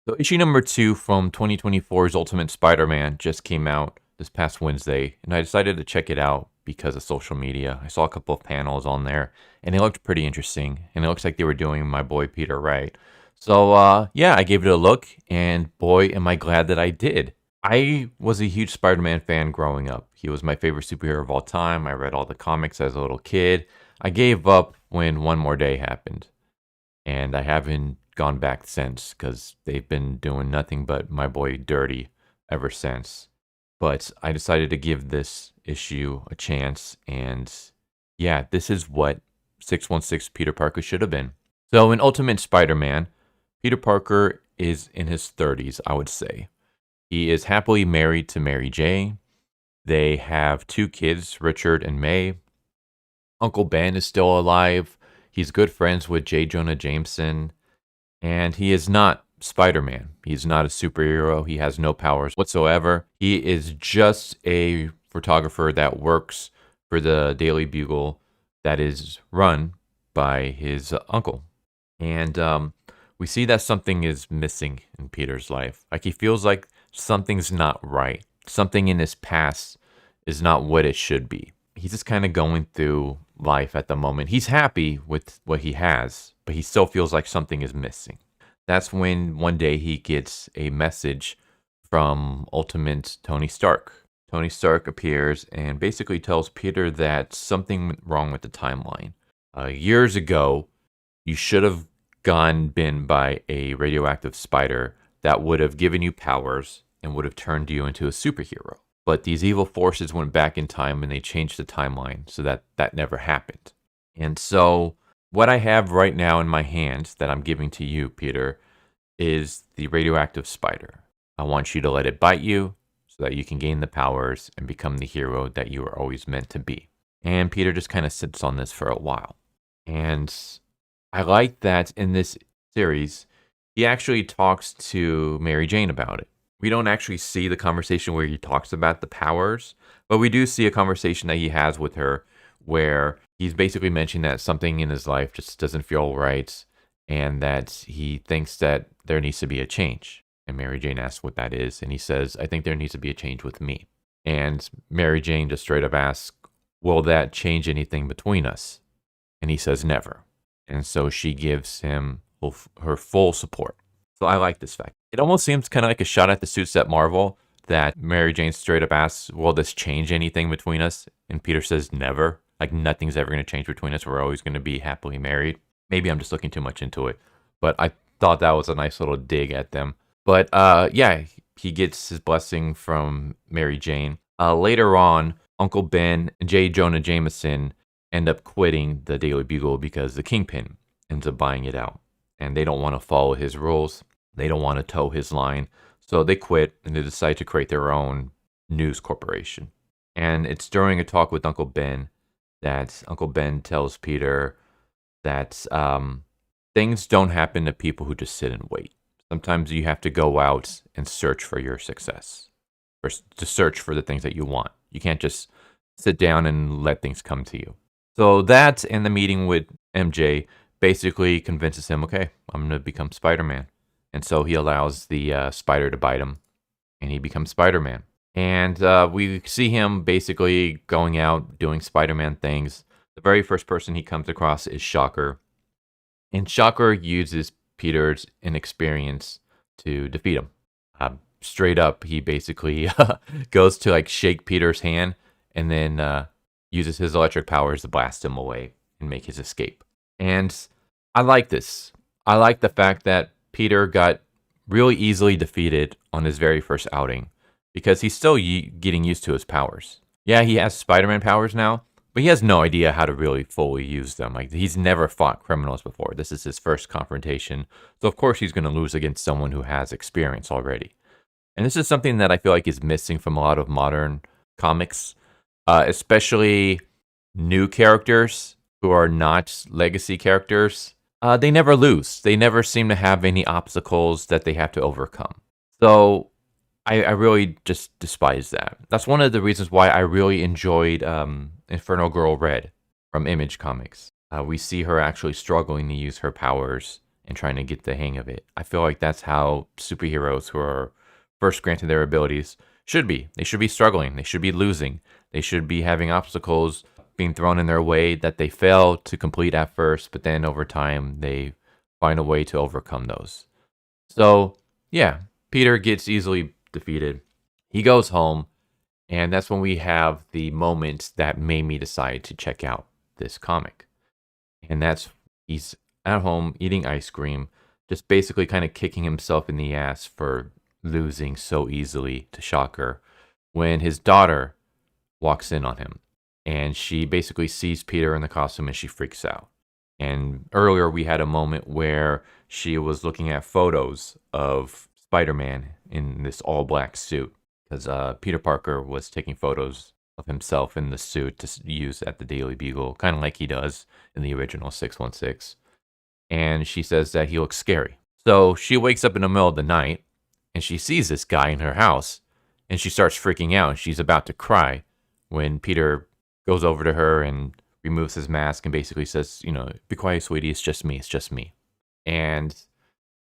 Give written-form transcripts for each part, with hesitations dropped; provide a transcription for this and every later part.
So issue number 2 from 2024's Ultimate Spider-Man just came out this past Wednesday, and I decided to check it out because of social media. I saw a couple of panels on there, and they looked pretty interesting, and it looks like they were doing my boy Peter right. So yeah, I gave it a look, and boy, am I glad that I did. I was a huge Spider-Man fan growing up. He was my favorite superhero of all time. I read all the comics as a little kid. I gave up when One More Day happened, and I haven't gone back since because they've been doing nothing but my boy dirty ever since. But I decided to give this issue a chance, and yeah, this is what 616 Peter Parker should have been. So in Ultimate Spider-Man, Peter Parker is in his 30s, I would say. He is happily married to Mary Jane. They have 2 kids, Richard and May. Uncle Ben is still alive. He's good friends with Jonah Jameson. And he is not Spider-Man. He's not a superhero. He has no powers whatsoever. He is just a photographer that works for the Daily Bugle that is run by his uncle. And we see that something is missing in Peter's life. Like he feels like something's not right. Something in his past is not what it should be. He's just kind of going through life at the moment. He's happy with what he has, but he still feels like something is missing. That's when one day he gets a message from Ultimate Tony Stark. Tony Stark appears and basically tells Peter that something went wrong with the timeline. Years ago, you should have gone bitten by a radioactive spider that would have given you powers and would have turned you into a superhero. But these evil forces went back in time and they changed the timeline so that that never happened. And so what I have right now in my hand that I'm giving to you, Peter, is the radioactive spider. I want you to let it bite you so that you can gain the powers and become the hero that you were always meant to be. And Peter just kind of sits on this for a while. And I like that in this series, he actually talks to Mary Jane about it. We don't actually see the conversation where he talks about the powers, but we do see a conversation that he has with her where he's basically mentioning that something in his life just doesn't feel right and that he thinks that there needs to be a change. And Mary Jane asks what that is, and he says, I think there needs to be a change with me. And Mary Jane just straight up asks, will that change anything between us? And he says, never. And so she gives him her full support. So I like this fact. It almost seems kind of like a shot at the suits at Marvel that Mary Jane straight up asks, will this change anything between us? And Peter says, never. Like nothing's ever going to change between us. We're always going to be happily married. Maybe I'm just looking too much into it. But I thought that was a nice little dig at them. But yeah, he gets his blessing from Mary Jane. Later on, Uncle Ben and Jonah Jameson end up quitting the Daily Bugle because the Kingpin ends up buying it out. And they don't want to follow his rules. They don't want to toe his line. So they quit and they decide to create their own news corporation. And it's during a talk with Uncle Ben that Uncle Ben tells Peter that things don't happen to people who just sit and wait. Sometimes you have to go out and search for your success, or to search for the things that you want. You can't just sit down and let things come to you. So that and the meeting with MJ basically convinces him, okay, I'm going to become Spider-Man. And so he allows the spider to bite him, and he becomes Spider-Man. And we see him basically going out, doing Spider-Man things. The very first person he comes across is Shocker. And Shocker uses Peter's inexperience to defeat him. Straight up, he basically goes to like shake Peter's hand and then uses his electric powers to blast him away and make his escape. And I like this. I like the fact that Peter got really easily defeated on his very first outing because he's still getting used to his powers. Yeah, he has Spider-Man powers now, but he has no idea how to really fully use them. Like he's never fought criminals before. This is his first confrontation. So of course he's going to lose against someone who has experience already. And this is something that I feel like is missing from a lot of modern comics, especially new characters who are not legacy characters. They never lose. They never seem to have any obstacles that they have to overcome. So I really just despise that. That's one of the reasons why I really enjoyed Inferno Girl Red from Image Comics. We see her actually struggling to use her powers and trying to get the hang of it. I feel like that's how superheroes who are first granted their abilities should be. They should be struggling. They should be losing. They should be having obstacles being thrown in their way that they fail to complete at first, but then over time they find a way to overcome those. So, yeah, Peter gets easily defeated. He goes home, and that's when we have the moment that made me decide to check out this comic. And that's he's at home eating ice cream, just basically kind of kicking himself in the ass for losing so easily to Shocker when his daughter walks in on him. And she basically sees Peter in the costume and she freaks out. And earlier we had a moment where she was looking at photos of Spider-Man in this all-black suit because Peter Parker was taking photos of himself in the suit to use at the Daily Bugle, kind of like he does in the original 616. And she says that he looks scary. So she wakes up in the middle of the night and she sees this guy in her house and she starts freaking out. She's about to cry when Peter goes over to her and removes his mask and basically says, be quiet, sweetie, it's just me. And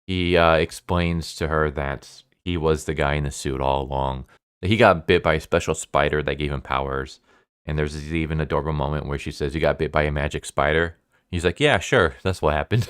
he explains to her that he was the guy in the suit all along. He got bit by a special spider that gave him powers. And there's even a adorable moment where she says, you got bit by a magic spider? He's like, yeah, sure, that's what happened.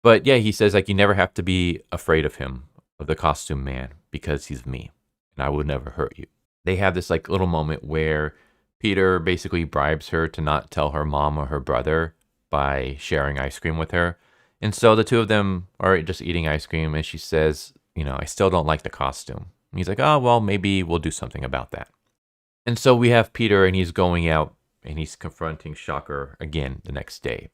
But yeah, he says, you never have to be afraid of him, of the costume man, because he's me, and I will never hurt you. They have this little moment where Peter basically bribes her to not tell her mom or her brother by sharing ice cream with her. And so the two of them are just eating ice cream, and she says, I still don't like the costume. And he's like, oh, well, maybe we'll do something about that. And so we have Peter, and he's going out, and he's confronting Shocker again the next day.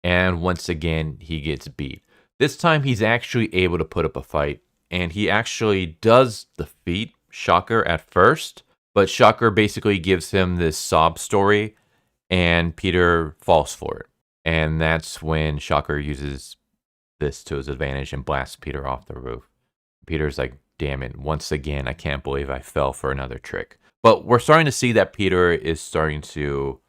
And once again, he gets beat. This time, he's actually able to put up a fight, and he actually does defeat Shocker at first, but Shocker basically gives him this sob story, and Peter falls for it. And that's when Shocker uses this to his advantage and blasts Peter off the roof. Peter's like, damn it, once again, I can't believe I fell for another trick. But we're starting to see that Peter is starting to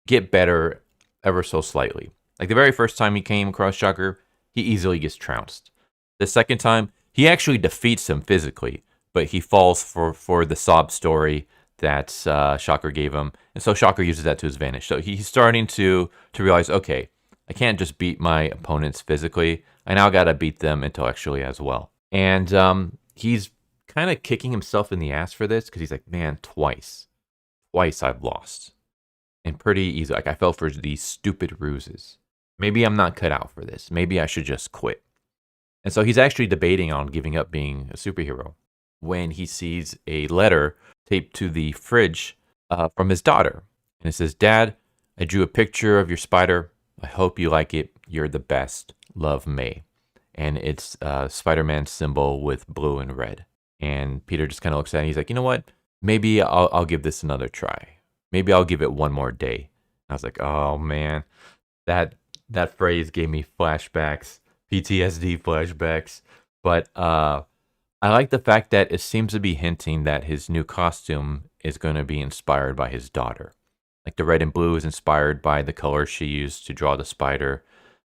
get better ever so slightly. Like the very first time he came across Shocker, he easily gets trounced. The second time, he actually defeats him physically, but he falls for the sob story that Shocker gave him. And so Shocker uses that to his advantage. So he's starting to realize, okay, I can't just beat my opponents physically. I now got to beat them intellectually as well. And he's kind of kicking himself in the ass for this because he's like, man, twice I've lost. And pretty easy. I fell for these stupid ruses. Maybe I'm not cut out for this. Maybe I should just quit. And so he's actually debating on giving up being a superhero when he sees a letter taped to the fridge from his daughter. And it says, Dad, I drew a picture of your spider. I hope you like it. You're the best. Love, May. And it's Spider-Man's symbol with blue and red. And Peter just kind of looks at it and he's like, you know what? Maybe I'll give this another try. Maybe I'll give it one more day. I was like, oh man, that phrase gave me flashbacks, PTSD flashbacks. But I like the fact that it seems to be hinting that his new costume is going to be inspired by his daughter. Like the red and blue is inspired by the color she used to draw the spider.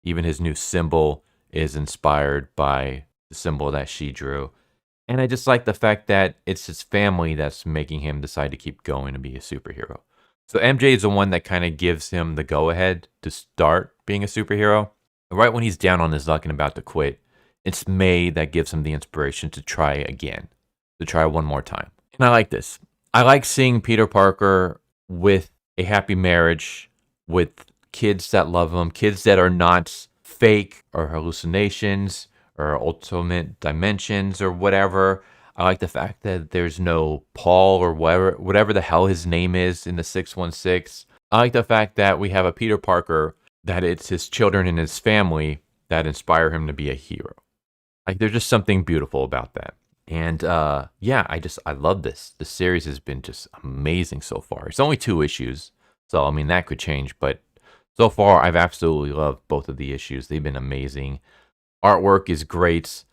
Even his new symbol is inspired by the symbol that she drew. And I just like the fact that it's his family that's making him decide to keep going and be a superhero. So MJ is the one that kind of gives him the go-ahead to start being a superhero. Right when he's down on his luck and about to quit, it's May that gives him the inspiration to try again, to try one more time. And I like this. I like seeing Peter Parker with a happy marriage, with kids that love him, kids that are not fake or hallucinations or ultimate dimensions or whatever. I like the fact that there's no Paul or whatever the hell his name is in the 616. I like the fact that we have a Peter Parker, that it's his children and his family that inspire him to be a hero. Like there's just something beautiful about that. And yeah, I love this. The series has been just amazing so far. It's only 2 issues, so I mean that could change, but so far I've absolutely loved both of the issues. They've been amazing. Artwork is great.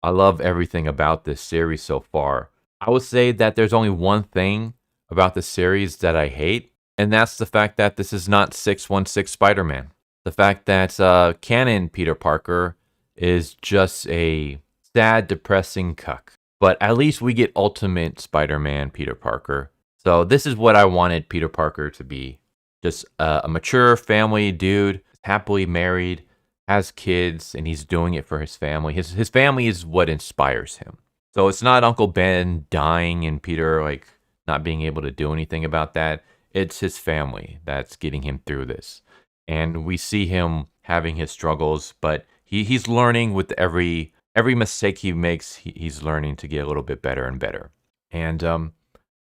I love everything about this series so far. I would say that there's only one thing about the series that I hate, and that's the fact that this is not 616 Spider-Man. The fact that canon Peter Parker is just a sad, depressing cuck. But at least we get Ultimate Spider-Man Peter Parker. So this is what I wanted Peter Parker to be. Just a mature family dude, happily married, has kids, and he's doing it for his family. His family is what inspires him. So it's not Uncle Ben dying and Peter like not being able to do anything about that. It's his family that's getting him through this. And we see him having his struggles, but he's learning with every mistake he makes, he's learning to get a little bit better and better. And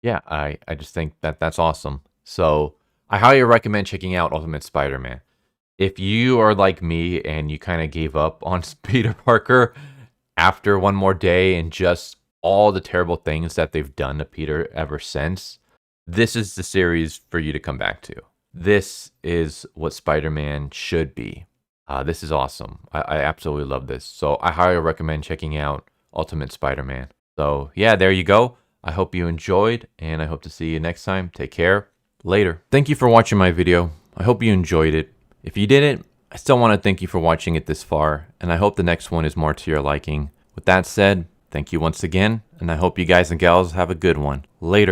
yeah, I just think that that's awesome. So I highly recommend checking out Ultimate Spider-Man. If you are like me and you kind of gave up on Peter Parker after one more day and just all the terrible things that they've done to Peter ever since, this is the series for you to come back to. This is what Spider-Man should be. This is awesome. I absolutely love this. So I highly recommend checking out Ultimate Spider-Man. So yeah, there you go. I hope you enjoyed, and I hope to see you next time. Take care. Later. Thank you for watching my video. I hope you enjoyed it. If you didn't, I still want to thank you for watching it this far, and I hope the next one is more to your liking. With that said, thank you once again, and I hope you guys and gals have a good one. Later.